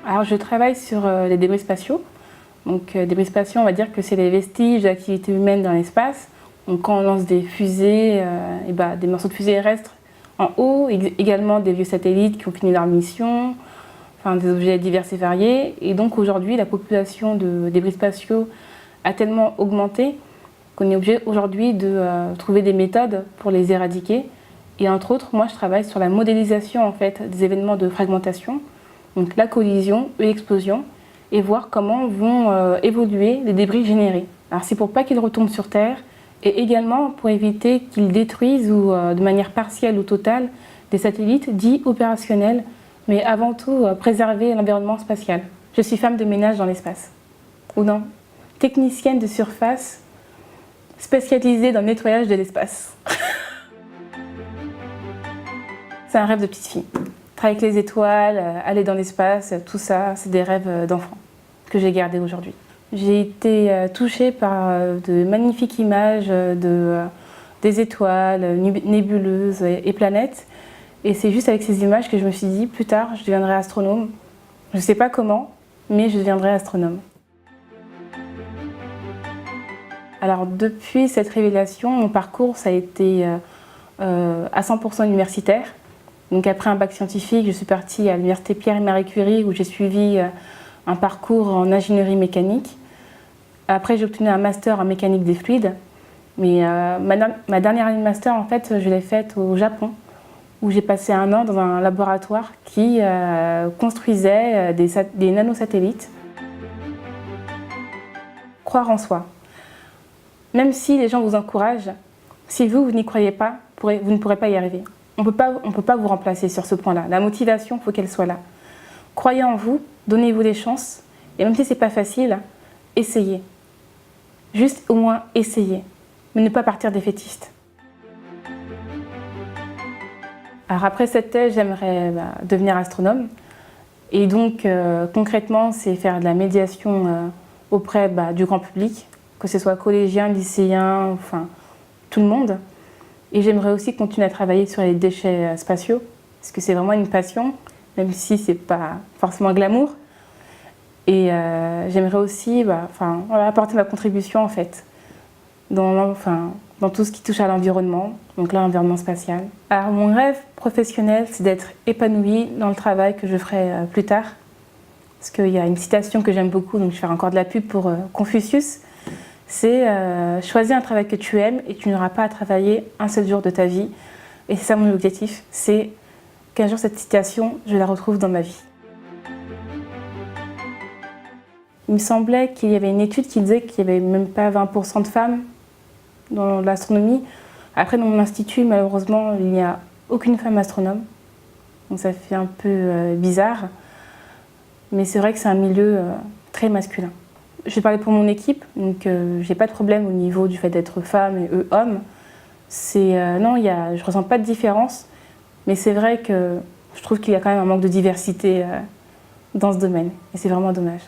Alors je travaille sur les débris spatiaux. Donc débris spatiaux, on va dire que c'est les vestiges d'activités humaines dans l'espace. Donc quand on lance des fusées, des morceaux de fusées restent en haut, également des vieux satellites qui ont fini leur mission, enfin des objets divers et variés. Et donc aujourd'hui, la population de débris spatiaux a tellement augmenté qu'on est obligé aujourd'hui de trouver des méthodes pour les éradiquer. Et entre autres, moi je travaille sur la modélisation en fait, des événements de fragmentation, donc la collision et l'explosion, et voir comment vont évoluer les débris générés. Alors c'est pour pas qu'ils retombent sur Terre, et également pour éviter qu'ils détruisent ou de manière partielle ou totale des satellites dits opérationnels, mais avant tout préserver l'environnement spatial. Je suis femme de ménage dans l'espace. Ou non, technicienne de surface spécialisée dans le nettoyage de l'espace. C'est un rêve de petite fille. Travailler avec les étoiles, aller dans l'espace, tout ça, c'est des rêves d'enfant que j'ai gardés aujourd'hui. J'ai été touchée par de magnifiques images des étoiles, nébuleuses et planètes. Et c'est juste avec ces images que je me suis dit, plus tard, je deviendrai astronome. Je ne sais pas comment, mais je deviendrai astronome. Alors depuis cette révélation, mon parcours ça a été à 100% universitaire. Donc après un bac scientifique, je suis partie à l'université Pierre et Marie Curie où j'ai suivi un parcours en ingénierie mécanique. Après, j'ai obtenu un master en mécanique des fluides. Mais ma dernière année de master, en fait, je l'ai faite au Japon, où j'ai passé un an dans un laboratoire qui construisait des nanosatellites. Croire en soi. Même si les gens vous encouragent, si vous n'y croyez pas, vous ne pourrez pas y arriver. On ne peut pas vous remplacer sur ce point-là. La motivation, il faut qu'elle soit là. Croyez en vous, donnez-vous des chances, et même si ce n'est pas facile, essayez. Juste au moins essayez, mais ne pas partir défaitiste. Alors après cette thèse, j'aimerais devenir astronome. Et donc concrètement, c'est faire de la médiation auprès du grand public, que ce soit collégien, lycéen, enfin tout le monde. Et j'aimerais aussi continuer à travailler sur les déchets spatiaux, parce que c'est vraiment une passion, même si ce n'est pas forcément glamour. Et j'aimerais aussi apporter ma contribution en fait, dans tout ce qui touche à l'environnement, donc là l'environnement spatial. Alors mon rêve professionnel, c'est d'être épanouie dans le travail que je ferai plus tard. Parce qu'il y a une citation que j'aime beaucoup, donc je vais faire encore de la pub pour Confucius. C'est choisis un travail que tu aimes et tu n'auras pas à travailler un seul jour de ta vie. Et c'est ça mon objectif, c'est qu'un jour cette citation, je la retrouve dans ma vie. Il me semblait qu'il y avait une étude qui disait qu'il n'y avait même pas 20% de femmes dans l'astronomie. Après, dans mon institut, malheureusement, il n'y a aucune femme astronome. Donc ça fait un peu bizarre. Mais c'est vrai que c'est un milieu très masculin. Je vais parler pour mon équipe, donc j'ai pas de problème au niveau du fait d'être femme et eux hommes. Non, je ressens pas de différence, mais c'est vrai que je trouve qu'il y a quand même un manque de diversité dans ce domaine, et c'est vraiment dommage.